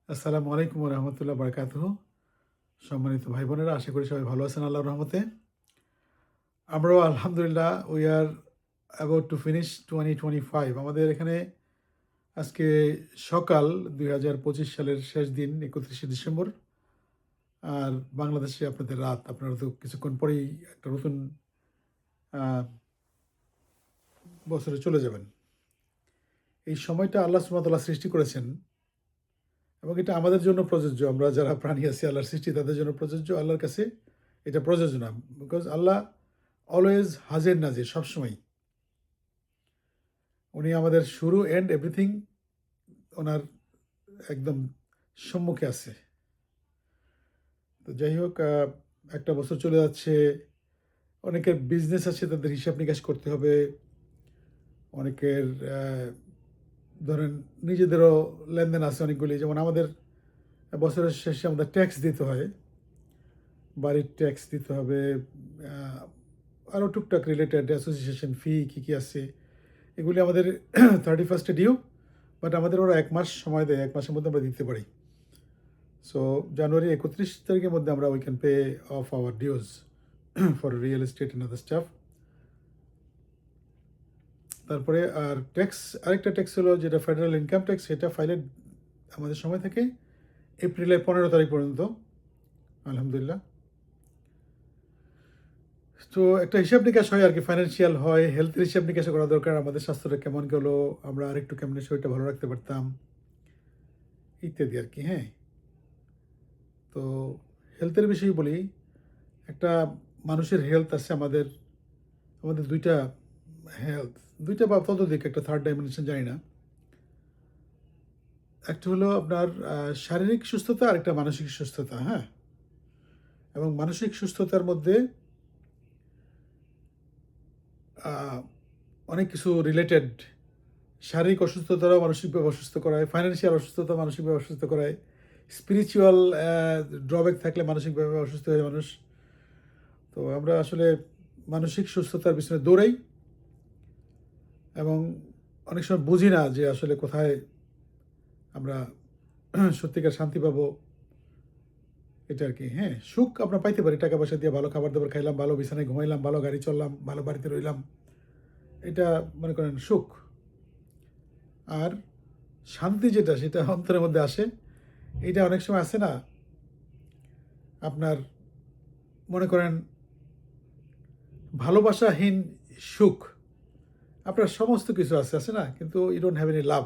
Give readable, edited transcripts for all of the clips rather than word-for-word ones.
আসসালামু আলাইকুম রহমতুল্লাহ বারকাতুহু। সম্মানিত ভাই বোনেরা, আশা করি সবাই ভালো আছেন আল্লাহর রহমতে। আমরাও আলহামদুলিল্লাহ we are about to finish 2025। আমাদের এখানে আজকে সকাল 2025 সালের শেষ দিন 31শে ডিসেম্বর। আর বাংলাদেশে আপনাদের রাত। আপনারা তো কিছুক্ষণ পরেই একটা নতুন আহ, বছরে চলে যাবেন। এই সময়টা আল্লাহ সুবহানাহু ওয়া তাআলা সৃষ্টি করেছেন এবং এটা আমাদের জন্য প্রযোজ্য। আমরা যারা প্রাণী আছি, আল্লাহর সৃষ্টি, তাদের জন্য প্রযোজ্য। আল্লাহর কাছে এটা প্রযোজ্য না, বিকজ আল্লাহ অলওয়েজ হাজির নাজির, সবসময় উনি আমাদের শুরু এন্ড এভরিথিং ওনার একদম সম্মুখে আছে। তো যাই হোক, একটা বছর চলে যাচ্ছে। অনেকের বিজনেস আছে, তাদের হিসাব নিকাশ করতে হবে। অনেকের ধরেন নিজেদেরও লেনদেন আছে অনেকগুলি। যেমন আমাদের বছরের শেষে আমাদের ট্যাক্স দিতে হয়, বাড়ির ট্যাক্স দিতে হবে, আরও টুকটাক রিলেটেড অ্যাসোসিয়েশন ফি কী কী আছে, এগুলি আমাদের 31 ডিউ। বাট আমাদের ওরা 1 মাস সময় দেয়, 1 মাসের মধ্যে আমরা দিতে পারি। সো জানুয়ারি 31 তারিখের মধ্যে আমরা we can pay of our dues for real estate and other staff. তারপরে আর ট্যাক্স, আরেকটা ট্যাক্স হলো যেটা ফেডারেল ইনকাম ট্যাক্স, সেটা ফাইলের আমাদের সময় থাকে এপ্রিলের 15 তারিখ পর্যন্ত, আলহামদুলিল্লাহ। তো একটা হিসাব নিকাশ হয় আর কি, ফাইন্যান্সিয়াল হয়, হেলথের হিসাব নিকাশ করা দরকার। আমাদের স্বাস্থ্যটা কেমন গেলো, আমরা আরেকটু কেমন শরীরটা ভালো রাখতে পারতাম, ইত্যাদি আর কি। হ্যাঁ, তো হেলথের বিষয়ে বলি। একটা মানুষের হেলথ আছে, আমাদের আমাদের দুইটা হেলথ, দুইটা বা ততোধিক, একটা থার্ড ডাইমেনশন জানি না। একটা হলো আপনার শারীরিক সুস্থতা, আর একটা মানসিক সুস্থতা। হ্যাঁ, এবং মানসিক সুস্থতার মধ্যে অনেক কিছু রিলেটেড। শারীরিক অসুস্থতারাও মানসিকভাবে অসুস্থ করায়, ফাইন্যান্সিয়াল অসুস্থতা মানসিকভাবে অসুস্থ করায়, স্পিরিচুয়াল ড্রব্যাক থাকলে মানসিকভাবে অসুস্থ হয় মানুষ। তো আমরা আসলে মানসিক সুস্থতার পিছনে দৌড়াই এবং অনেক সময় বুঝি না যে আসলে কোথায় আমরা সত্যিকার শান্তি পাবো, এটা আর কি। হ্যাঁ, সুখ আমরা পাইতে পারি টাকা পয়সা দিয়ে, ভালো খাবার দাবার খাইলাম, ভালো বিছানায় ঘুমাইলাম, ভালো গাড়ি চললাম, ভালো বাড়িতে রইলাম, এটা মনে করেন সুখ। আর শান্তি যেটা, সেটা অন্তরের মধ্যে আসে। এটা অনেক সময় আসে না আপনার, মনে করেন ভালোবাসাহীন সুখ। আপনার সমস্ত কিছু আছে, আছে না, কিন্তু ইউ ডোন্ট হ্যাভ এনি লাভ।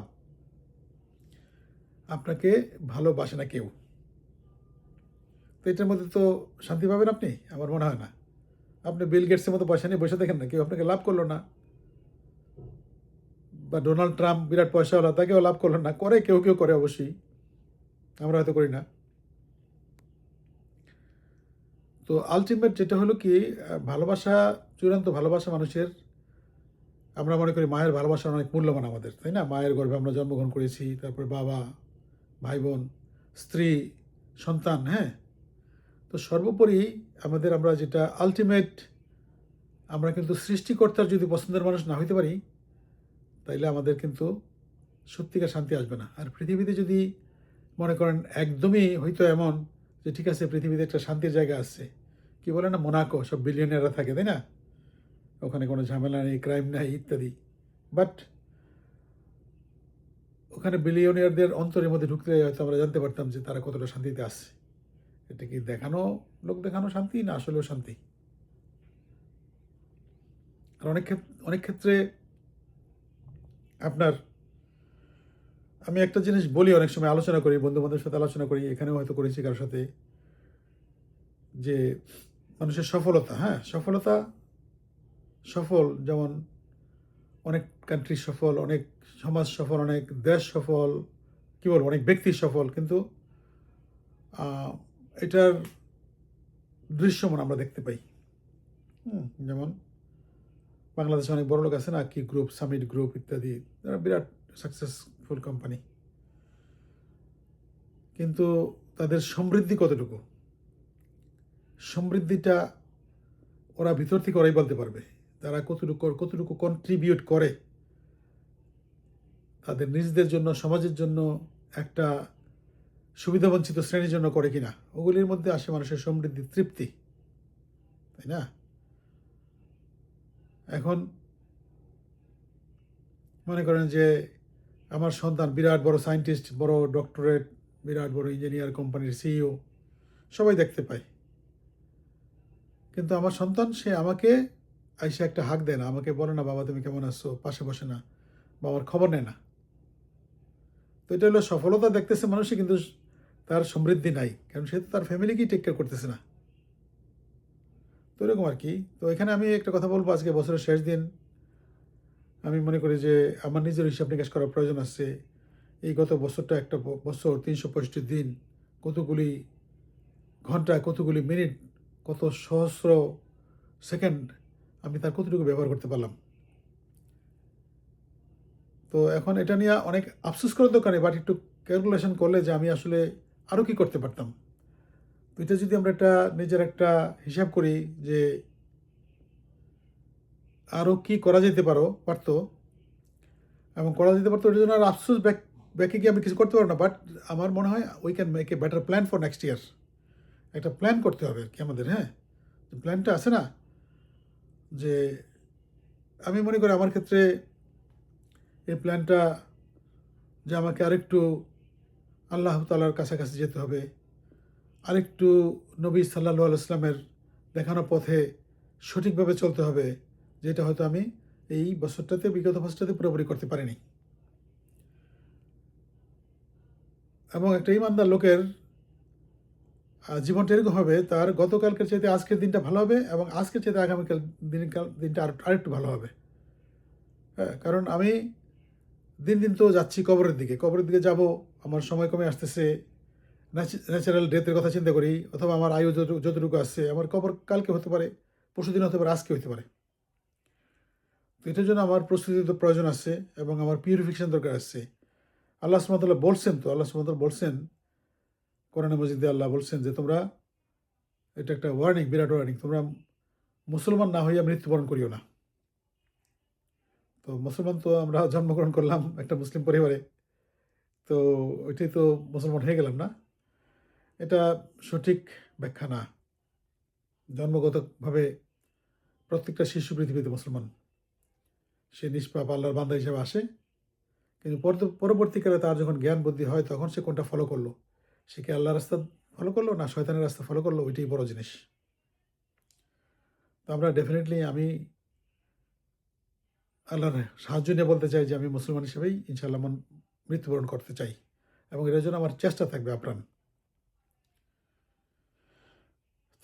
আপনাকে ভালোবাসে না কেউ। তো এটার মধ্যে তো শান্তি পাবেন আপনি? আমার মনে হয় না। আপনি বিল গেটসের মতো পয়সা নিয়ে বসে দেখেন না, কেউ আপনাকে লাভ করলো না। বা ডোনাল্ড ট্রাম্প বিরাট পয়সাওয়ালা, তাকেও লাভ করলো না। করে কেউ কেউ করে অবশ্যই, আমরা হয়তো করি না। তো আলটিমেট যেটা হলো কি, ভালোবাসা, চূড়ান্ত ভালোবাসা মানুষের, আমরা মনে করি মায়ের ভালোবাসা অনেক মূল্যবান আমাদের, তাই না? মায়ের গর্ভে আমরা জন্মগ্রহণ করেছি, তারপরে বাবা, ভাই বোন, স্ত্রী, সন্তান। হ্যাঁ, তো সর্বোপরি আমাদের, আমরা যেটা আলটিমেট, আমরা কিন্তু সৃষ্টিকর্তার যদি পছন্দের মানুষ না হইতে পারি, তাইলে আমাদের কিন্তু সত্যিকার শান্তি আসবে না। আর পৃথিবীতে যদি মনে করেন একদমই হয়তো এমন যে ঠিক আছে, পৃথিবীতে একটা শান্তির জায়গা আছে, কি বলে না, মোনাকো, সব বিলিয়নিয়াররা থাকে, তাই না? ওখানে কোনো ঝামেলা নেই, ক্রাইম নাই, ইত্যাদি। বাট ওখানে বিলিয়নিয়ারদের অন্তরের মধ্যে ঢুকতে হয়তো আমরা জানতে পারতাম যে তারা কতটা শান্তিতে আছে। এটা কি দেখানো, লোক দেখানো শান্তি, না আসলেও শান্তি? আর অনেক ক্ষেত্রে আপনার, আমি একটা জিনিস বলি, অনেক সময় আলোচনা করি, বন্ধু বান্ধবের সাথে আলোচনা করি, এখানেও হয়তো করেছি কারোর সাথে, যে মানুষের সফলতা, হ্যাঁ সফলতা, সফল যেমন অনেক কান্ট্রি সফল, অনেক সমাজ সফল, অনেক দেশ সফল, কী বলবো, অনেক ব্যক্তি সফল, কিন্তু এটার দৃশ্যমান আমরা দেখতে পাই। যেমন বাংলাদেশে অনেক বড় লোক আছে না, কি গ্রুপ, সামিট গ্রুপ ইত্যাদি, তারা বিরাট সাকসেসফুল কোম্পানি, কিন্তু তাদের সমৃদ্ধি কতটুকু, সমৃদ্ধিটা ওরা ভিতর থেকে ওরাই বলতে পারবে। তারা কতটুকু কন্ট্রিবিউট করে তাদের নিজেদের জন্য, সমাজের জন্য, একটা সুবিধাবঞ্চিত শ্রেণীর জন্য করে কিনা, ওগুলির মধ্যে আসে মানুষের সমৃদ্ধি, তৃপ্তি, তাই না? এখন মনে করেন যে আমার সন্তান বিরাট বড় সায়েন্টিস্ট, বড় ডক্টরেট, বিরাট বড় ইঞ্জিনিয়ার, কোম্পানির সিইও, সবাই দেখতে পায়। কিন্তু আমার সন্তান সে আমাকে আইসা একটা হাঁক দেয় না, আমাকে বলে না বাবা তুমি কেমন আছো, পাশে বসে না, বা আমার খবর নেয় না। তো এটা হলো সফলতা দেখতেছে মানুষই, কিন্তু তার সমৃদ্ধি নাই, কারণ সে তো তার ফ্যামিলিকেই টেক কেয়ার করতেছে না। তো এরকম আর কি। তো এখানে আমি একটা কথা বলবো, আজকে বছরের শেষ দিন, আমি মনে করি যে আমার নিজের হিসাব নিকাশ করার প্রয়োজন আছে। এই গত বছরটা একটা বছর, ৩৬৫ দিন, কতগুলি ঘন্টা, কতগুলি মিনিট, কত সহস্র সেকেন্ড আমি তার কতটুকু ব্যবহার করতে পারলাম। তো এখন এটা নিয়ে অনেক আফসোস করার দরকার নেই, বাট একটু ক্যালকুলেশন করলে যে আমি আসলে আরও কী করতে পারতাম। তো এটা যদি আমরা একটা নিজের একটা হিসাব করি যে আরও কী করা যেতে পারতো এবং করা যেতে পারতো, ওটার জন্য আর আফসোস ব্যাকে গিয়ে আমি কিছু করতে পারবো না। বাট আমার মনে হয় we can make a better plan for next year. একটা প্ল্যান করতে হবে আর কি আমাদের, হ্যাঁ। প্ল্যানটা আছে না, যে আমি মনে করি আমার ক্ষেত্রে এই প্ল্যানটা, যে আমাকে আরেকটু আল্লাহ তাআলার কাছাকাছি যেতে হবে, আরেকটু নবী সাল্লাল্লাহু আলাইহি ওয়াসাল্লামের দেখানো পথে সঠিকভাবে চলতে হবে, যেটা হয়তো আমি এই বছরটাতে, বিগত বছরটাতে পুরোপুরি করতে পারিনি। এবং একটা ইমানদার লোকের জীবনটা এরকম হবে, তার গতকালকের চাইতে আজকের দিনটা ভালো হবে এবং আজকের চাইতে আগামীকাল দিনটা আরেকটু ভালো হবে। হ্যাঁ, কারণ আমি দিন দিন তো যাচ্ছি কবরের দিকে যাব, আমার সময় কমে আসতেছে। ন্যাচারাল ডেথের কথা চিন্তা করি, অথবা আমার আয়ু যতটুকু আসছে, আমার কবর কালকে হতে পারে, পরশুদিন হতে পারে, আজকে হতে পারে। তো এটার জন্য আমার প্রস্তুতির তো প্রয়োজন আছে এবং আমার পিউরিফিকেশন দরকার আছে। আল্লাহ সুবহানাহু ওয়া তাআলা বলছেন, আল্লাহ সুবহানাহু ওয়া তাআলা বলছেন কোরআনে মজিদে, আল্লাহ বলছেন যে তোমরা, এটা একটা ওয়ার্নিং, বিরাট ওয়ার্নিং, তোমরা মুসলমান না হইয়া মৃত্যুবরণ করিও না। তো মুসলমান তো আমরা জন্মগ্রহণ করলাম একটা মুসলিম পরিবারে, তো ওইটাই তো মুসলমান হয়ে গেলাম না? এটা সঠিক ব্যাখ্যা না। জন্মগতভাবে প্রত্যেকটা শিশু পৃথিবীতে মুসলমান, সে নিষ্পাপ আল্লাহর বান্দা হিসেবে আসে। কিন্তু পরবর্তীকালে তার যখন জ্ঞান বুদ্ধি হয়, তখন সে কোনটা ফলো করলো, সে কি আল্লাহর রাস্তা ফলো করলো না শয়তানের রাস্তা ফলো করলো, ওইটাই বড় জিনিস। তো আমরা ডেফিনেটলি, আমি আল্লাহর সাহায্য নিয়ে বলতে চাই যে আমি মুসলমান হিসেবেই ইনশাআল্লাহ মৃত্যুবরণ করতে চাই, এবং এটার জন্য আমার চেষ্টা থাকবে আপ্রাণ।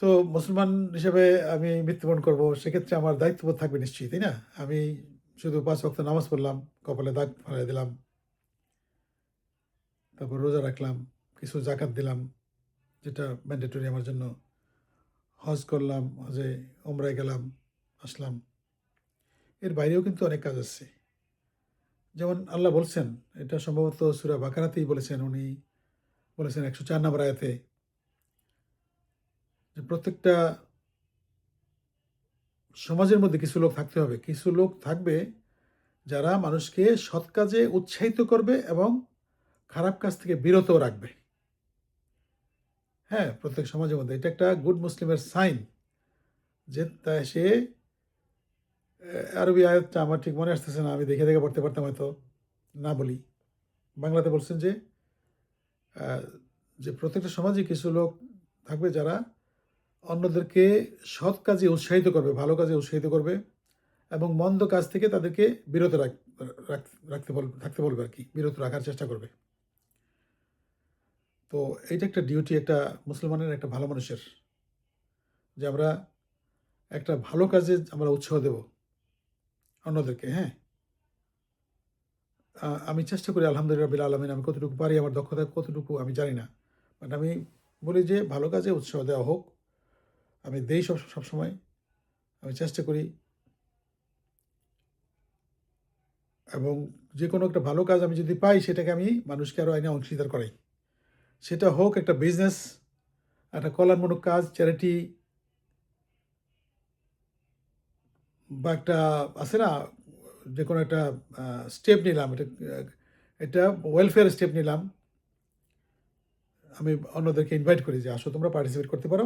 তো মুসলমান হিসেবে আমি মৃত্যুবরণ করব, সেক্ষেত্রে আমার দায়িত্ববোধ থাকবে নিশ্চয়ই, তাই না? আমি শুধু ৫ ওয়াক্ত নামাজ পড়লাম, কপালে দাগ ফেলাই দিলাম, তারপর রোজা রাখলাম, কিছু জাকাত দিলাম, যেটা ম্যান্ডেটরি আমার জন্য, হজ করলাম, হজে ওমরায় গেলাম, আসলাম। এর বাইরেও কিন্তু অনেক কাজ আছে। যেমন আল্লাহ বলছেন, এটা সম্ভবত সূরা বাকারাতেই বলেছেন, উনি বলেছেন ১০৪ নম্বর আয়াতে, যে প্রত্যেকটা সমাজের মধ্যে কিছু লোক থাকতে হবে, কিছু লোক থাকবে যারা মানুষকে সৎ কাজে উৎসাহিত করবে এবং খারাপ কাজ থেকে বিরত রাখবে। হ্যাঁ, প্রত্যেক সমাজের মধ্যে এটা একটা গুড মুসলিমের সাইন, যে সে, আরবি আয়াতটা আমার ঠিক মনে আসতেছে না, আমি দেখে দেখে পড়তে পারতাম হয়তো, না বলি। বাংলাতে বলছেন যে প্রত্যেকটা সমাজে কিছু লোক থাকবে যারা অন্যদেরকে সৎ কাজে উৎসাহিত করবে, ভালো কাজে উৎসাহিত করবে এবং মন্দ কাজ থেকে তাদেরকে বিরত থাকতে বলবে আর কি, বিরত রাখার চেষ্টা করবে। তো এইটা একটা ডিউটি একটা মুসলমানের, একটা ভালো মানুষের, যে আমরা একটা ভালো কাজে আমরা উৎসাহ দেব অন্যদেরকে। হ্যাঁ, আমি চেষ্টা করি আলহামদুলিল্লাহ রাব্বিল আলামিন, আমি কতটুকু পারি, আমার দক্ষতা কতটুকু আমি জানি না, বাট আমি বলি যে ভালো কাজে উৎসাহ দেওয়া হোক। আমি দেই সবসময়, আমি চেষ্টা করি, এবং যে কোনো একটা ভালো কাজ আমি যদি পাই, সেটাকে আমি মানুষকে আরও আইনে অংশীদার করাই। সেটা হোক একটা বিজনেস, একটা কল্যাণমূলক কাজ, চ্যারিটি, বা একটা আছে না, যে কোনো একটা স্টেপ নিলাম, এটা ওয়েলফেয়ার স্টেপ নিলাম, আমি অন্যদেরকে ইনভাইট করি যে আসো তোমরা পার্টিসিপেট করতে পারো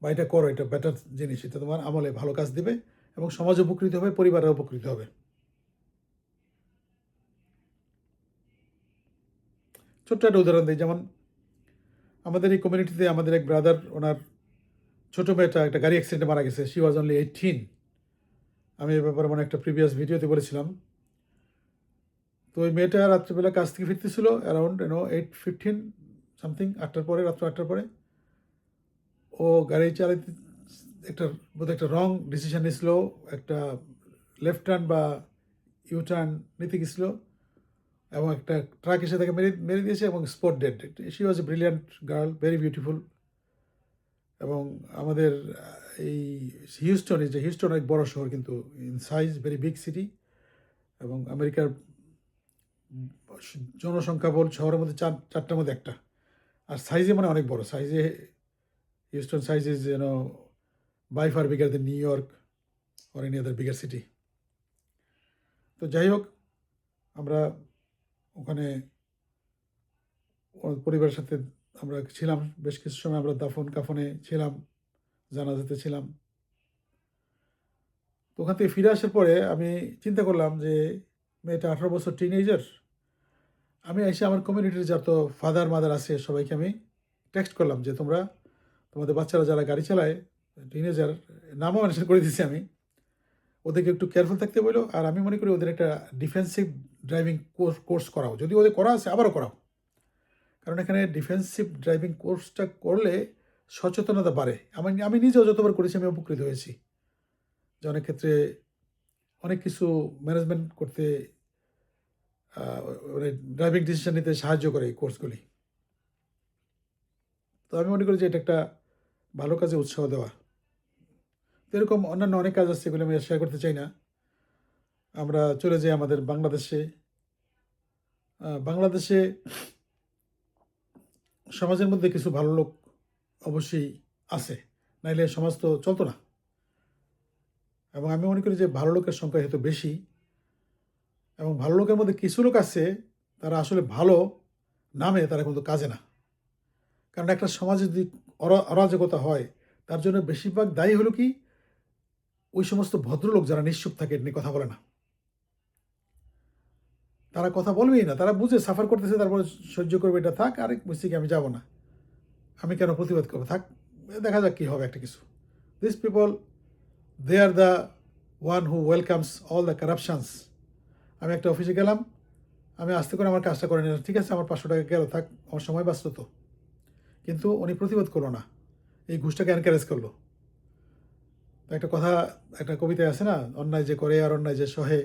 বা এটা করো, এটা বেটার জিনিস, এটা তোমার আমলে ভালো কাজ দিবে এবং সমাজ উপকৃত হবে, পরিবারের উপকৃত হবে। ছোট্ট একটা উদাহরণ দিই, যেমন আমাদের এই কমিউনিটিতে আমাদের এক ব্রাদার, ওনার ছোটো মেয়েটা একটা গাড়ি অ্যাক্সিডেন্টে মারা গেছে। She was only 18। আমি এ ব্যাপারে মানে একটা প্রিভিয়াস ভিডিওতে বলেছিলাম। তো ওই মেয়েটা রাত্রিবেলা কাজ থেকে ফিরতেছিল অ্যারাউন্ড 8:15 সামথিং, 8টার পরে, রাত্র 8টার পরে। ও গাড়ি চালাতে একটা বোধহয় একটা রং ডিসিশন নিয়েছিল, একটা লেফট টার্ন বা ইউ টার্ন নিতে গেছিল এবং একটা ট্রাক এসে তাকে মেরে মেরে দিয়েছে এবং spot dead. She was A brilliant girl, very beautiful. এবং আমাদের এই হিউস্টন এক বড় শহর, কিন্তু in size very big city, এবং আমেরিকার জনসংখ্যা বল শহরের মধ্যে চারটার মধ্যে একটা। আর সাইজে মানে অনেক বড় সাইজে। Houston size is by far bigger than New York or any other bigger city. তো যাই হোক, আমরা ওখানে পরিবারের সাথে আমরা ছিলাম বেশ কিছু সময়। আমরা দাফন কাফনে ছিলাম, জানাজাতে ছিলাম। তো ওখান থেকে ফিরে আসার পরে আমি চিন্তা করলাম যে মেয়েটা 18 বছর, টিনেজার। আমি এসে আমার কমিউনিটির যত ফাদার মাদার আছে সবাইকে আমি টেক্সট করলাম যে তোমরা তোমাদের বাচ্চারা যারা গাড়ি চালায়, টিনেজার, নামও মেনশন করে দিয়েছি আমি, ওদেরকে একটু কেয়ারফুল থাকতে বলো। আর আমি মনে করি ওদের একটা ডিফেন্সিভ ড্রাইভিং কোর্স করাও, যদি ওদের করা আছে আবারও করাও। কারণ এখানে ডিফেন্সিভ ড্রাইভিং কোর্সটা করলে সচেতনতা বাড়ে। আমি নিজেও যতবার করেছি আমি উপকৃত হয়েছি, যে অনেক ক্ষেত্রে অনেক কিছু ম্যানেজমেন্ট করতে, মানে ড্রাইভিং ডিসিশন নিতে সাহায্য করে এই কোর্সগুলি। তো আমি মনে করি যে এটা একটা ভালো কাজে উৎসাহ দেওয়া। তো এরকম অন্যান্য অনেক কাজ আছে, এগুলো আমি শেয়ার করতে চাই না। আমরা চলে যাই আমাদের বাংলাদেশে। বাংলাদেশে সমাজের মধ্যে কিছু ভালো লোক অবশ্যই আছে, নাইলে সমাজ তো চলতো না। এবং আমি মনে করি যে ভালো লোকের সংখ্যা হয়তো বেশি, এবং ভালো লোকের মধ্যে কিছু লোক আছে তারা আসলে ভালো নামে, তারা কিন্তু কাজে না। কারণ একটা সমাজে যদি অরাজকতা হয়, তার জন্য বেশিরভাগ দায়ী হলো কি ওই সমস্ত ভদ্রলোক যারা নিশ্চুপ থাকে, এটা নিয়ে কথা বলে না। তারা কথা বলবেই না, তারা বুঝে সাফার করতেছে, তারপরে সহ্য করবে, এটা থাক, আরেক বুঝছি কি আমি যাব না, আমি কেন প্রতিবাদ করবো, থাক, দেখা যাক কী হবে একটা কিছু। This people, they are the one who welcomes all the corruptions. আমি একটা অফিসে গেলাম, আমি আস্তে করে আমার কাজটা করে নিলাম, ঠিক আছে আমার 500 টাকা গেল, থাক, আমার সময় বাঁচত তো। কিন্তু উনি প্রতিবাদ করলো না, এই ঘুষটাকে এনকারেজ করলো। একটা কথা, একটা কবিতায় আছে না, অন্যায় যে করে আর অন্যায় যে সহে,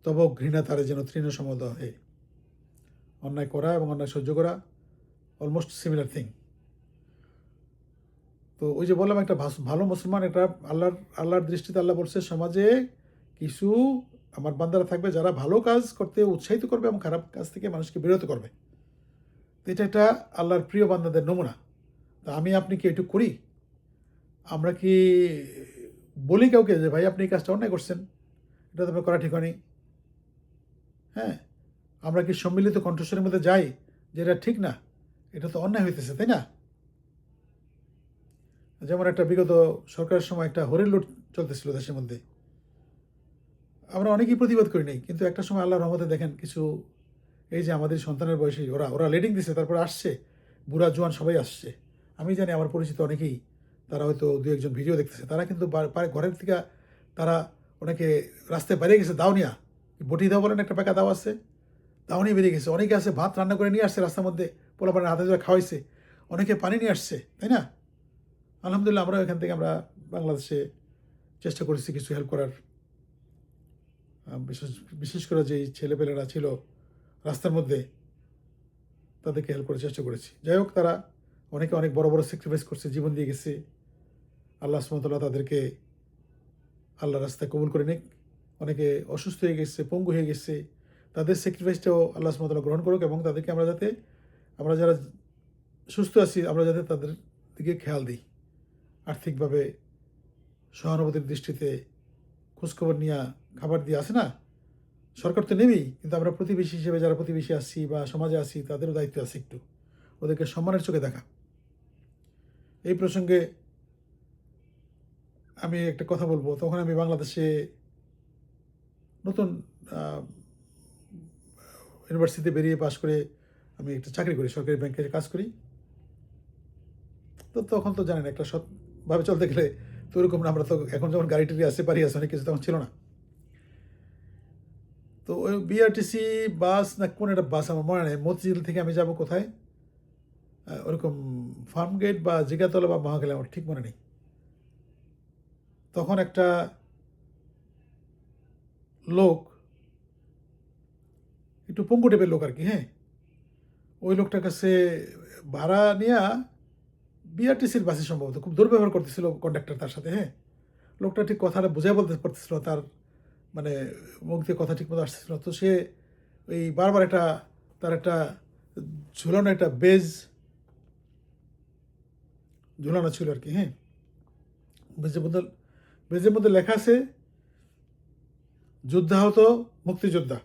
তব ঘৃণা তারে যেন তৃণ সমদহে। অন্যায় করা এবং অন্যায় সহ্য করা অলমোস্ট সিমিলার থিং। তো ওই যে বললাম, একটা ভালো মুসলমান, এটা আল্লাহর দৃষ্টিতে আল্লাহ বলছে সমাজে কিছু আমার বান্দারা থাকবে যারা ভালো কাজ করতে উৎসাহিত করবে এবং খারাপ কাজ থেকে মানুষকে বিরত করবে। তো এটা একটা আল্লাহর প্রিয় বান্দাদের নমুনা। তা আমি আপনি কি এটুকু করি? আমরা কি বলি কাউকে যে ভাই আপনি এই কাজটা অন্যায় করছেন, এটা তো করা ঠিক হয়নি? হ্যাঁ, আমরা কি সম্মিলিত কণ্ঠস্বরের মধ্যে যাই যে এটা ঠিক না, এটা তো অন্যায় হইতেছে, তাই না? যেমন একটা বিগত সরকারের সময় একটা হরিণ লুট চলতেছিল দেশের মধ্যে, আমরা অনেকেই প্রতিবাদ করি নাই, কিন্তু একটা সময় আল্লাহর রহমতে দেখেন কিছু, এই যে আমাদের সন্তানের বয়সী ওরা লিডিং দিছে, তারপর আসছে, বুড়া জোয়ান সবাই আসছে। আমি জানি আমার পরিচিত অনেকেই, তারা হয়তো দু একজন ভিডিও দেখতেছে, তারা কিন্তু ঘরের থেকে তারা অনেকে রাস্তায় বেরিয়ে গেছে, দাও নিয়া, বটি দাও বলেন, একটা প্যাকা দাও আছে, দাও নিয়ে বেরিয়ে গেছে। অনেকে আছে ভাত রান্না করে নিয়ে আসছে রাস্তার মধ্যে, পোলাপানের হাতে ধরে খাওয়াইছে, অনেকে পানি নিয়ে আসছে, তাই না? আলহামদুলিল্লাহ, আমরা এখান থেকে আমরা বাংলাদেশে চেষ্টা করেছি কিছু হেল্প করার। বিশেষ বিশেষ করে যেই ছেলেপেলেরা ছিল রাস্তার মধ্যে, তাদেরকে হেল্প করার চেষ্টা করেছি। যাই হোক, তারা অনেকে অনেক বড় বড় স্যাক্রিফাইস করছে, জীবন দিয়ে গেছে। আল্লাহ সুবহানাহু ওয়া তাআলা তাদেরকে আল্লাহর রাস্তায় কবুল করে নিক। অনেকে অসুস্থ হয়ে গেছে, পঙ্গু হয়ে গেছে, তাদের স্যাক্রিফাইসটাও আল্লাহ সুবহানাহু ওয়া তাআলা গ্রহণ করুক, এবং তাদেরকে আমরা যারা সুস্থ আছি, আমরা যাতে তাদের দিকে খেয়াল দিই, আর্থিকভাবে সহানুভূতির দৃষ্টিতে খোঁজখবর নিয়ে খাবার দিয়ে আসে না, সরকার তো নেবেই, কিন্তু আমরা প্রতিবেশী হিসেবে যারা প্রতিবেশী আছি বা সমাজে আছি, তাদেরও দায়িত্ব আছে একটু। ওদেরকে সম্মানের চোখে দেখা। এই প্রসঙ্গে আমি একটা কথা বলবো, তখন আমি বাংলাদেশে নতুন ইউনিভার্সিটিতে বেরিয়ে পাশ করে আমি একটা চাকরি করি, সরকারি ব্যাংকে কাজ করি। তো তখন তো জানেন একটা সৎভাবে চলতে গেলে তো ওরকম না, আমরা তো এখন যেমন গাড়ি টাড়ি আসতে পারি, অনেক কিছু তখন ছিল না। তো ওই বিআরটিসি বাস না কোন একটা বাস আমার মনে নেই, মতিঝিল থেকে আমি যাব কোথায়, ওরকম ফার্মগেট বা জিগাতলা বা মহাখালী, আমার ঠিক মনে নেই। তখন একটা লোক, একটু পঙ্গু টাইপের লোক আর কি, হ্যাঁ, ওই লোকটার কাছে ভাড়া নিয়ে বিআরটিসির বাসে সম্ভবত খুব দুর্ব্যবহার করতেছিল কন্ডাক্টর তার সাথে, হ্যাঁ। লোকটা ঠিক কথাটা বুঝাই বলতে পারতেছিল না, তার মানে মুখ দিয়ে কথা ঠিক মতো আসতেছিল না। তো সে ওই বারবার তার একটা ঝুলানো একটা বেজ ঝুলানো ছিল আর কি, হ্যাঁ। বেজের মধ্যে লেখা আছে যুদ্ধাহত মুক্তিযোদ্ধা।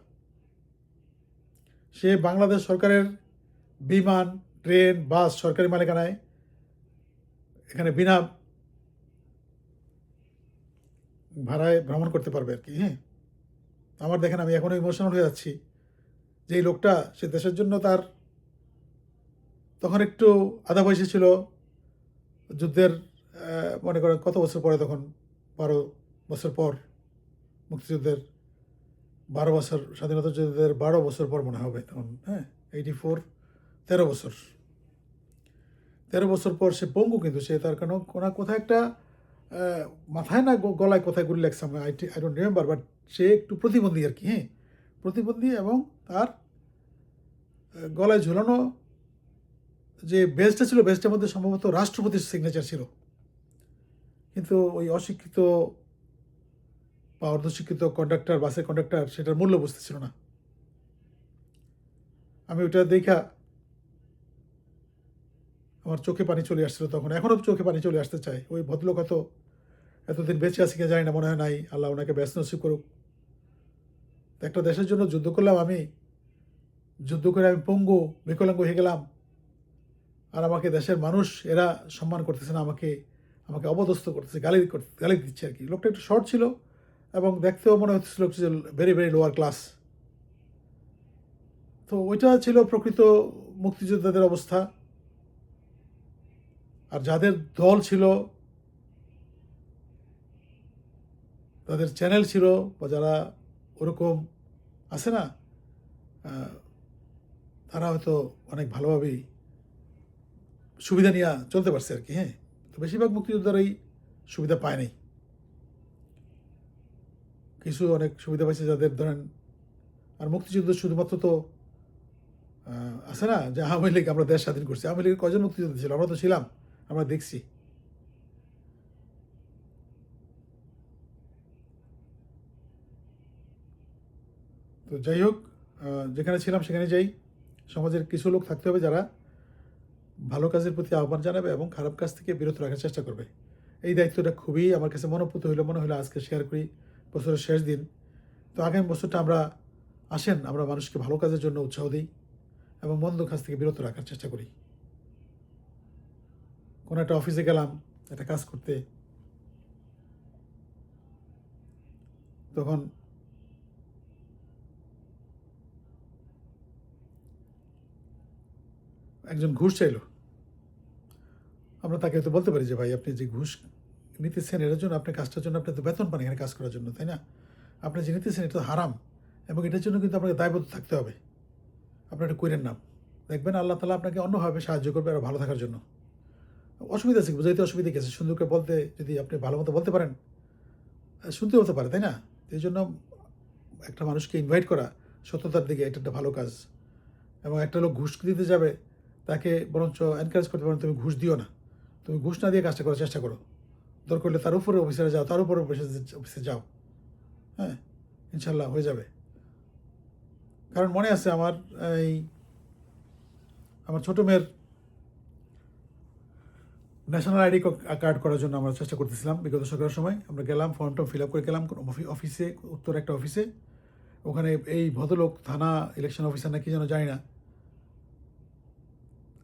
সে বাংলাদেশ সরকারের বিমান, ট্রেন, বাস সরকারি মালিকানায় এখানে বিনা ভাড়ায় ভ্রমণ করতে পারবে আর কি, হ্যাঁ। আমার দেখেন আমি এখনও ইমোশনাল হয়ে যাচ্ছি যে এই লোকটা, সে দেশের জন্য তার তখন একটু আধা বয়সী ছিল, যুদ্ধের মনে করেন কত বছর পরে, তখন 12 বছর পর, মুক্তিযুদ্ধের 12 বছর, স্বাধীনতা যুদ্ধের 12 বছর পর মনে হবে তখন, হ্যাঁ, 84, 13 বছর, 13 বছর পর সে পঙ্গু, কিন্তু সে তার কোনো কোথায় একটা মাথায় না গলায় কোথায় গুলি লাগছে, আই ডোন্ট রিমেম্বার, বাট সে একটু প্রতিবন্ধী আর কি, হ্যাঁ, প্রতিবন্ধী, এবং তার গলায় ঝুলানো যে বেজটা ছিল, বেজটার মধ্যে সম্ভবত রাষ্ট্রপতির সিগনেচার ছিল। কিন্তু ওই অশিক্ষিত বা অর্ধশিক্ষিত কন্ডাক্টর, বাসের কন্ডাক্টর সেটার মূল্য বুঝতেছিল না। আমি ওইটা দেখা আমার চোখে পানি চলে আসছিল তখন, এখনও চোখে পানি চলে আসতে চায়। ওই ভদ্রলোক হয়তো এতদিন বেঁচে আছে কিনা জানি না, মনে হয় নাই, আল্লাহ ওনাকে ব্যস্ত নসিব করুক। একটা দেশের জন্য যুদ্ধ করলাম আমি, যুদ্ধ করে আমি পঙ্গু বিকলাঙ্গ হয়ে গেলাম, আর আমাকে দেশের মানুষ এরা সম্মান করতেছে না, আমাকে অপদস্থ করতেছে, গালি দিচ্ছে আর কি। লোকটা একটু শর্ট ছিল এবং দেখতেও মনে হচ্ছিল যে ভেরি ভেরি লোয়ার ক্লাস। তো ওইটা ছিল প্রকৃত মুক্তিযোদ্ধাদের অবস্থা। আর যাদের দল ছিল, তাদের চ্যানেল ছিল, বা যারা ওরকম আছে না, তারা হয়তো অনেক ভালোভাবেই সুবিধা নিয়ে চলতে পারছে আর কি, হ্যাঁ। তো বেশিরভাগ মুক্তিযোদ্ধারাই সুবিধা পায় নাই। কিছু অনেক সুবিধা পাইছে যাদের ধরেন, আর মুক্তিযুদ্ধ শুধুমাত্র তো আছে না যে আওয়ামী লীগ আমরা দেশ স্বাধীন করছি, আওয়ামী লীগের কজন মুক্তিযোদ্ধা ছিল, আমরা তো ছিলাম, আমরা দেখছি। তো যাই হোক, যেখানে ছিলাম সেখানে যাই, সমাজের কিছু লোক থাকতে হবে যারা ভালো কাজের প্রতি আহ্বান জানাবে এবং খারাপ কাজ থেকে বিরত রাখার চেষ্টা করবে। এই দায়িত্বটা খুবই আমার কাছে মনে হলো আজকে শেয়ার করি, বছরের শেষ দিন। তো আগামী বছরটা আসেন আমরা মানুষকে ভালো কাজের জন্য উৎসাহ দিই এবং মন্দ কাজ থেকে বিরত রাখার চেষ্টা করি। কোনো একটা অফিসে গেলাম একটা কাজ করতে, তখন একজন ঘুষ চাইলো। আমরা তাকে তো বলতে পারি যে ভাই, আপনি যে ঘুষ নিতেছেন এটার জন্য, আপনি কাজটার জন্য আপনি তো বেতন পান এখানে কাজ করার জন্য, তাই না? আপনি যে নিতেছেন এটা তো হারাম, এবং এটার জন্য কিন্তু আপনাকে দায়বদ্ধ থাকতে হবে। আপনি এটা কইরেন না, দেখবেন আল্লাহ তাআলা আপনাকে অন্যভাবে সাহায্য করবে আরও ভালো থাকার জন্য। অসুবিধা আছে, বুঝাইতে অসুবিধা গেছে, সুন্দর করে বলতে যদি আপনি ভালো মতো বলতে পারেন, শুনতে হতে পারে, তাই না? এই জন্য একটা মানুষকে ইনভাইট করা সততার দিকে, এটা একটা ভালো কাজ। এবং একটা লোক ঘুষ দিতে যাবে, তাকে বরঞ্চ এনকারেজ করতে পারেন, তুমি ঘুষ দিও না, তুমি ঘুষ না দিয়ে কাজটা করার চেষ্টা করো, দরকার হলে তার উপরে অফিসারে যাও, তার উপরে অফিসে যাও, হ্যাঁ, ইনশাল্লাহ হয়ে যাবে। কারণ মনে আছে এই আমার ছোটো মেয়ের ন্যাশনাল আইডি কার্ড করার জন্য আমরা চেষ্টা করতেছিলাম বিগত সরকারের সময়। আমরা গেলাম, ফর্ম টর্ম ফিল আপ করে গেলাম অফিসে, উত্তর একটা অফিসে। ওখানে এই ভদ্রলোক থানা ইলেকশন অফিসার না কি যেন জানি না,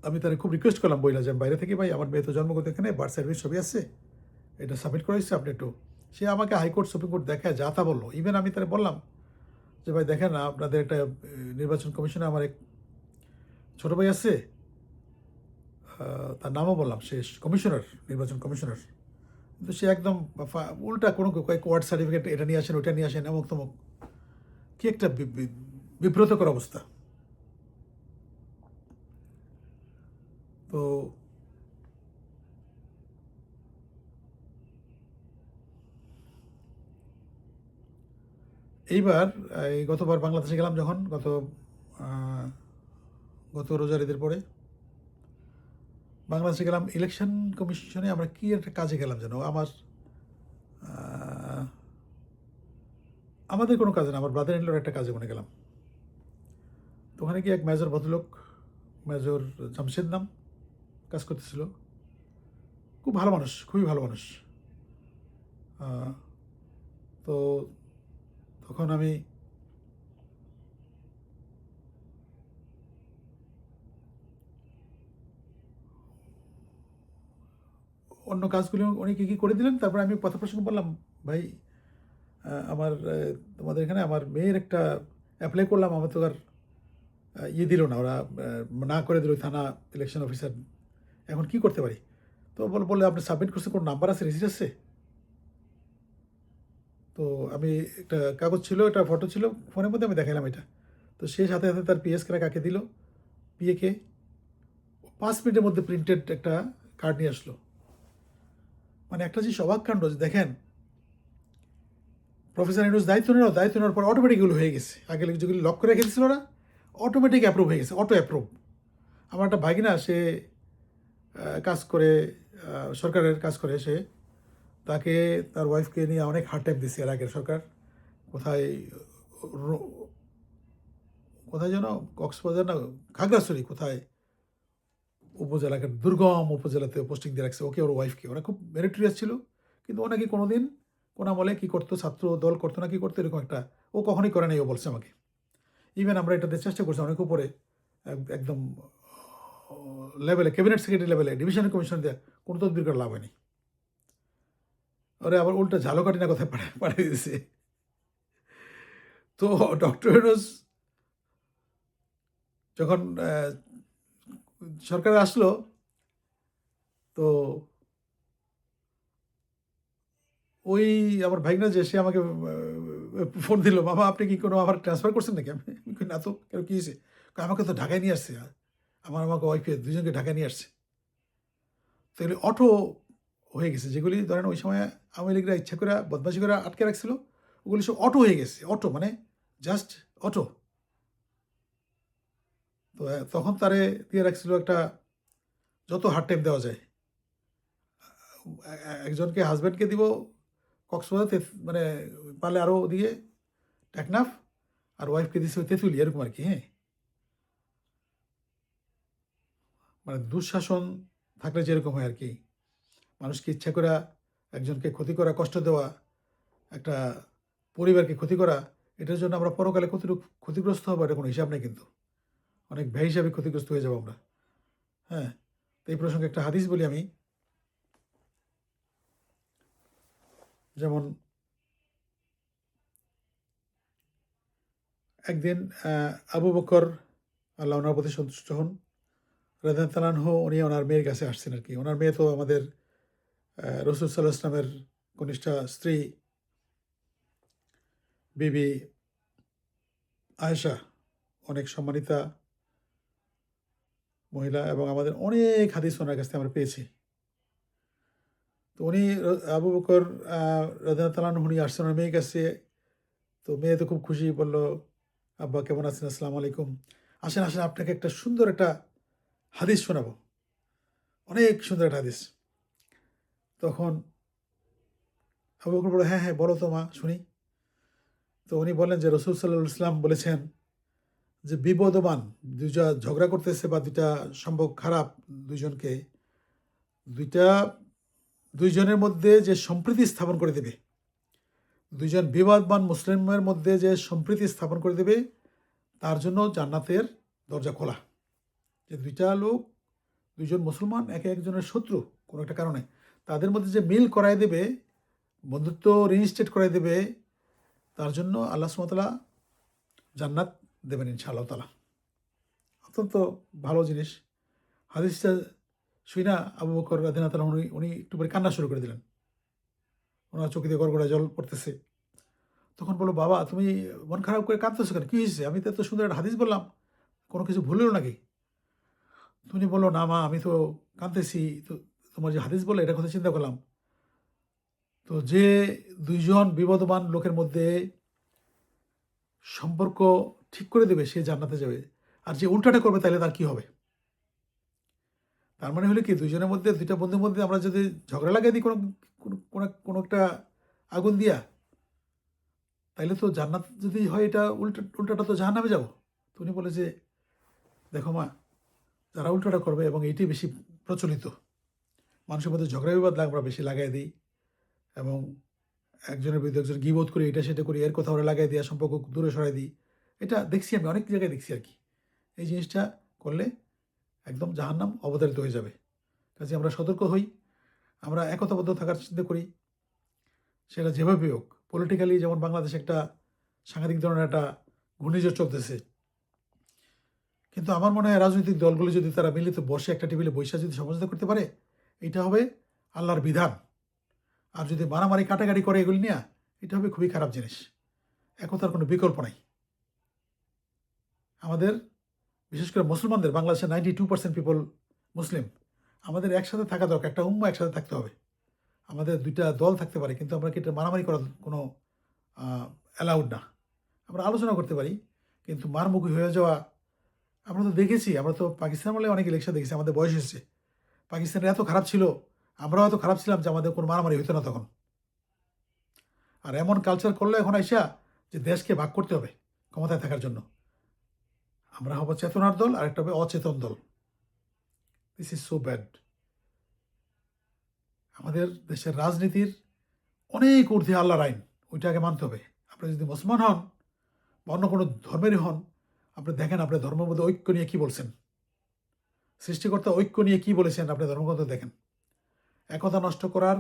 আমি তারে খুব রিকোয়েস্ট করলাম বইলা যে, "বাইরে থেকে ভাই আমার মেয়ে তো জন্মগত এখানে, বার্থ সার্টিফিকেট ছবি আছে, এটা সাবমিট করা হয়েছে, আপনি একটু।" সে আমাকে হাইকোর্ট, সুপ্রিম কোর্ট দেখায় যা তা বলল। ইভেন আমি তারে বললাম যে, "ভাই দেখেন আপনাদের একটা নির্বাচন কমিশনে আমার এক ছোট ভাই আছে, তার নামও বললাম, সে কমিশনার, নির্বাচন কমিশনার। কিন্তু সে একদম উল্টা কোনো কয়েক ওয়ার্ড সার্টিফিকেট এটা নিয়ে আসেন, ওইটা নিয়ে আসেন, অমুক তমুক। কি একটা বিব্রতকর অবস্থা। তো এইবার এই গতবার বাংলাদেশে গেলাম যখন, আহ, গত রোজার ঈদের পরে বাংলাদেশে গেলাম ইলেকশন কমিশনে। আমরা কি একটা কাজে গেলাম যেন, আহ, আমাদের কোনো কাজে না, আমার ব্রাদার ইনলোর একটা কাজে মনে গেলাম। তো ওখানে গিয়ে এক মেজর ভদ্রলোক, মেজর জামশেদ নাম, কাজ করতেছিল। খুব ভালো মানুষ, খুবই ভালো মানুষ। আহ, তো তখন আমি অন্য কাজগুলো উনি কী কী করে দিলেন। তারপরে আমি কথা প্রসঙ্গ বললাম, ভাই আমার তোমাদের এখানে আমার মেয়ের একটা অ্যাপ্লাই করলাম, আমার তো আর ইয়ে দিল না, ওরা না করে দিল থানা ইলেকশন অফিসার, এখন কি করতে পারি? তো বললে আপনি সাবমিট করছেন, কোনো নাম্বার আছে, রিসিট আছে? তো আমি একটা কাগজ ছিল, একটা ফটো ছিল ফোনের মধ্যে, আমি দেখালাম এটা। তো সে সাথে সাথে তার পিএস কারা কাকে দিল, পিএকে 5 মিনিটের মধ্যে প্রিন্টেড একটা কার্ড নিয়ে আসলো। মানে একটা জিনিস অবাক কাণ্ড যে দেখেন, প্রফেসর ইউনূস দায়িত্ব নেওয়ার পর অটোমেটিক এগুলো হয়ে গেছে। আগে যেগুলি লক করে রেখে দিয়েছিল ওরা, অটোমেটিক অ্যাপ্রুভ হয়ে গেছে, অটো অ্যাপ্রুভ। আমার একটা ভাগিনা, সে কাজ করে, সরকারের কাজ করে, সে তাকে তার ওয়াইফকে নিয়ে অনেক হার্ড টাইম দিচ্ছে এর আগের সরকার। কোথায় কোথায় যেন, কক্সবাজার না খাগড়াছড়ি কোথায় উপজেলাকে, দুর্গম উপজেলাতে পোস্টিং দিয়ে রাখছে ওকে, ওর ওয়াইফকে। ওরা খুব মেরিটোরিয়াস ছিল, কিন্তু ও নাকি কোনো দিন কোন আমলে কী করতো, ছাত্র দল করতো না কি করতো, এরকম একটা ও কখনোই করে নাই, ও বলছে আমাকে। ইভেন আমরা এটাতে চেষ্টা করছি অনেক উপরে, একদম লেভেলে, ক্যাবিনেট সেক্রেটারি লেভেলে, ডিভিশনাল কমিশন দিয়ে কোনো তদবির করে লাভ হয়নি। ওরা আবার উল্টা ঝালকাঠি না কোথায় পাঠিয়ে দিয়েছে। তো ডক্টর ইউনূস যখন সরকারে আসলো, তো ওই আমার ভাইগনা যে, সে আমাকে ফোন দিল, মামা আপনি কি কোনো আবার ট্রান্সফার করছেন নাকি? আমি কই, না তো, কেন কী হয়েছে? আমাকে তো ঢাকায় নিয়ে আসছে, আমাকে ওয়াইফে দুজনকে ঢাকায় নিয়ে আসছে। তো এগুলি অটো হয়ে গেছে, যেগুলি ধরেন ওই সময় আওয়ামী লীগরা ইচ্ছা করে বদমাশি করে আটকে রাখছিল, ওগুলি সব অটো হয়ে গেছে। অটো মানে জাস্ট অটো। তো তখন তারে দিয়ে রাখছিল একটা, যত হার্ড টাইম দেওয়া যায়। একজনকে হাজব্যান্ডকে দিব কক্সবাজার, মানে পারলে আরও দিয়ে টেকনাফ, আর ওয়াইফকে দিছে ওই তেঁতুলিয়া, এরকম আর কি। হ্যাঁ, মানে দুঃশাসন থাকলে যেরকম হয় আর কি, মানুষকে ইচ্ছা করা, একজনকে ক্ষতি করা, কষ্ট দেওয়া, একটা পরিবারকে ক্ষতি করা, এটার জন্য আমরা পরকালে কতটুকু ক্ষতিগ্রস্ত হবো, এটা কোনো হিসাব নেই কিন্তু। অনেক ব্যয় হিসাবে ক্ষতিগ্রস্ত হয়ে যাবো আমরা। হ্যাঁ, তো এই প্রসঙ্গে একটা হাদিস বলি আমি। যেমন একদিন আবু বকর, আল্লাহ ওনার প্রতি সন্তুষ্ট হন, রাদিয়াল্লাহু তাআলা আনহু, উনি ওনার মেয়ের কাছে আসছেন আর কি। ওনার মেয়ে তো আমাদের রসুল সাল্লাল্লাহু আলাইহি ওয়াসাল্লামের কনিষ্ঠা স্ত্রী বিবি আয়েশা, অনেক সম্মানিতা মহিলা, এবং আমাদের অনেক হাদিস ওনার কাছ থেকে আমরা পেয়েছি। তো উনি আবু বকর রাদিয়াল্লাহু তাআলা আনহু, উনি আসছেন ওনার মেয়ের কাছে। তো মেয়ে তো খুব খুশি, বলল, আব্বা কেমন আছেন, আসসালামু আলাইকুম, আসেন আসেন আপনাকে একটা সুন্দর একটা হাদিস শোনাবো, অনেক সুন্দর একটা হাদিস। তখন আবু বকর বলল, হ্যাঁ হ্যাঁ বলো তো মা, শুনি। তো উনি বললেন যে রসুল সাল্লাল্লাহু আলাইহি ওয়াসাল্লাম বলেছেন যে বিবদমান, দুইটা ঝগড়া করতেছে বা দুইটা সম্পর্ক খারাপ, দুইজনকে, দুইটা দুইজনের মধ্যে যে সম্প্রীতি স্থাপন করে দেবে, দুইজন বিবাদমান মুসলিমের মধ্যে যে সম্প্রীতি স্থাপন করে দেবে, তার জন্য জান্নাতের দরজা খোলা। যে দুইটা লোক দুইজন মুসলমান একে একজনের শত্রু কোনো একটা কারণে, তাদের মধ্যে যে মিল করায় দেবে, বন্ধুত্ব রিইনস্টেট করায় দেবে, তার জন্য আল্লাহ সুবহানাহু ওয়া তাআলা জান্নাত দেবেন ইনশাআল্লাহ তাআলা। অত্যন্ত ভালো জিনিস। হাদিসটা শুইনা আবু বকর রাদিয়াল্লাহু তাআলা উনি একটু পরে কান্না শুরু করে দিলেন। ওনার চোখ দিয়ে গড়গড়ায় জল পড়তেছে। তখন বলল, "বাবা তুমি মন খারাপ করে কাঁদতেছো কেন? কি হয়েছে? আমি তো এত সুন্দর একটা হাদিস বললাম। কোনো কিছু ভুল হলো নাকি?" তো উনি বলল, "না মা, আমি তো কাঁদতেছি। তো তোমার যে হাদিস বললে এটার কথা চিন্তা করলাম। তো যে ২ জন বিবদমান লোকের মধ্যে সম্পর্ক ঠিক করে দেবে সে জান্নাতে যাবে। আর যে উল্টাটা করবে তাইলে তার কি হবে?" তার মানে হলো কি ২ জনের মধ্যে ২ টা বন্ধুর মধ্যে আমরা যদি ঝগড়া লাগাই দিই কোনো একটা আগুন দিয়া, তাইলে তো জান্নাত যদি হয় এটা উল্টাটা তো জাহান্নামে যাব। তো উনি বলে যে, "দেখো মা, যারা উল্টাটা করবে এবং এইটাই বেশি প্রচলিত। মানুষের মধ্যে ঝগড়া বিবাদ আমরা বেশি লাগাই দিই এবং একজনের বিরুদ্ধে একজন গীবত করি, এটা সেটা করি, এর কথা ওরা লাগাই দিয়া সম্পর্ক দূরে সরাই দিই। এটা দেখছি আমি অনেক জায়গায় দেখছি আরকি। এই জিনিসটা করলে একদম জাহান্নাম অবধারিত হয়ে যাবে। কাজেই আমরা সতর্ক হই। আমরা একতাবদ্ধ থাকার চিন্তা করি। সেটা যেভাবেই হোক। পলিটিক্যালি যেমন বাংলাদেশে একটা সাংঘাতিক ধরনের একটা ঘূর্ণিঝড় চলতেছে। কিন্তু আমার মনে হয় রাজনৈতিক দলগুলো যদি তারা মিলিত বসে একটা টেবিলে বইসা যদি সমঝোতা করতে পারে, এইটা হবে আল্লাহর বিধান। আর যদি মারামারি কাটাকাটি করে এগুলি নিয়া, এটা হবে খুবই খারাপ জিনিস। একতার কোনো বিকল্প নাই। আমাদের বিশেষ করে মুসলমানদের বাংলাদেশের 92% পিপল মুসলিম। আমাদের একসাথে থাকা দরকার। একটা উম্মাহ একসাথে থাকতে হবে। আমাদের ২ টা দল থাকতে পারে কিন্তু আমরা কি এটা মারামারি করার কোনো আ অ্যালাউড না। আমরা আলোচনা করতে পারি। কিন্তু মারমুখী হয়ে যাওয়া আমরা তো দেখেছি, আমরা তো পাকিস্তান আমলে অনেক ইলেকশন দেখেছি, আমাদের বয়স হয়েছে। পাকিস্তানরা এত খারাপ ছিল, আমরাও এত খারাপ ছিলাম যে আমাদের কোনো মারামারি হইতো না তখন। আর এমন কালচার করলো এখন আইসা যে দেশকে ভাগ করতে হবে ক্ষমতায় থাকার জন্য। আমরা হব চেতনার দল, আরেকটা হবে অচেতন দল। This is so bad. আমাদের দেশের রাজনীতির অনেক ঊর্ধ্বে আল্লাহর আইন। ওইটা আগে মানতে হবে। আপনি যদি মুসলমান হন বা অন্য কোনো ধর্মেরই হন, আপনি দেখেন আপনার ধর্মের মধ্যে ঐক্য নিয়ে কি বলছেন। সৃষ্টিকর্তা ঐক্য নিয়ে কি বলেছেন আপনি ধর্মগ্রন্থ দেখেন। একতা নষ্ট করার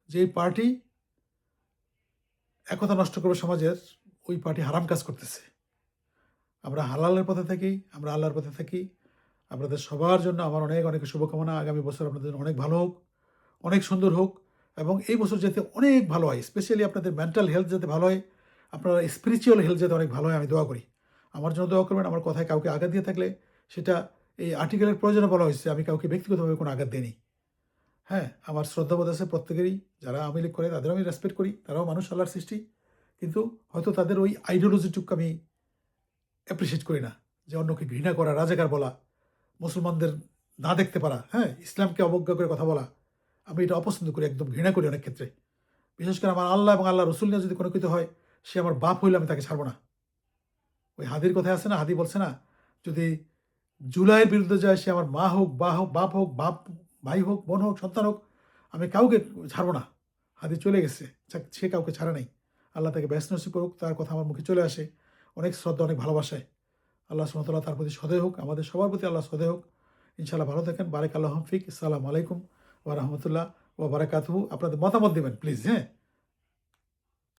যেই পার্টি একতা নষ্ট করবে সমাজের, ওই পার্টি হারাম কাজ করতেছে। আমরা হালালের পথে থাকি, আমরা আল্লাহর পথে থাকি। আপনাদের সবার জন্য আমার অনেক, অনেক শুভকামনা। আগামী বছর আপনাদের জন্য অনেক ভালো হোক, অনেক সুন্দর হোক এবং এই বছর যাতে অনেক ভালো হয়। স্পেশালি আপনাদের মেন্টাল হেলথ যাতে ভালো হয়, আপনার স্পিরিচুয়াল হেলথ যাতে অনেক ভালো হয় আমি দোয়া করি। আমার জন্য দোয়া করবেন। আমার কথায় কাউকে আঘাত দিয়ে থাকলে সেটা এই আর্টিকেলের প্রয়োজনে বলা হয়েছে। আমি কাউকে ব্যক্তিগতভাবে কোনো আঘাত দেইনি। হ্যাঁ, আমার শ্রদ্ধাবোধ আছে প্রত্যেকেরই। যারা আওয়ামী লীগ করে তাদেরও আমি রেসপেক্ট করি। তারাও মানুষ, আল্লাহর সৃষ্টি। কিন্তু হয়তো তাদের ওই আইডিওলজিটুকু আমি অ্যাপ্রিশিয়েট করি না। যে অন্যকে ঘৃণা করা, রাজাকার বলা, মুসলমানদের না দেখতে পারা, হ্যাঁ? ইসলামকে অবজ্ঞা করে কথা বলা। আমি এটা অপছন্দ করি, একদম ঘৃণা করি অনেক ক্ষেত্রে। বিশেষ করে আমার আল্লাহ এবং আল্লাহর রাসূল নিয়ে যদি কোনো কিছু হয়, সে আমার বাপ হইলে আমি তাকে ছাড়ব না। ওই হাদীর কথায় আছে না? হাদী বলছে না? যদি জুলাইয়ের বিরুদ্ধে যায় সে আমার মা হোক, বাপ হোক, ভাই হোক, বোন হোক, সন্তান হোক, আমি কাউকে ছাড়ব না। হাদী চলে গেছে। সে কাউকে ছাড়ে নাই। আল্লাহ তাকে ব্যস্ত নসিব করুক। তার কথা আমার মুখে চলে আসে। অনেক শ্রদ্ধা, অনেক ভালোবাসায়। আল্লাহ সুবহানাহু ওয়া তাআলা তার প্রতি সদয় হোক। আমাদের সবার প্রতি আল্লাহ সদয় হোক। ইনশাআল্লাহ ভালো থাকেন। বারাকাল্লাহু ফিক। আসসালামু আলাইকুম ওয়া রাহমাতুল্লাহ ওয়া বারাকাতুহু। আপনাদের মতামত দিবেন প্লিজ, হ্যাঁ?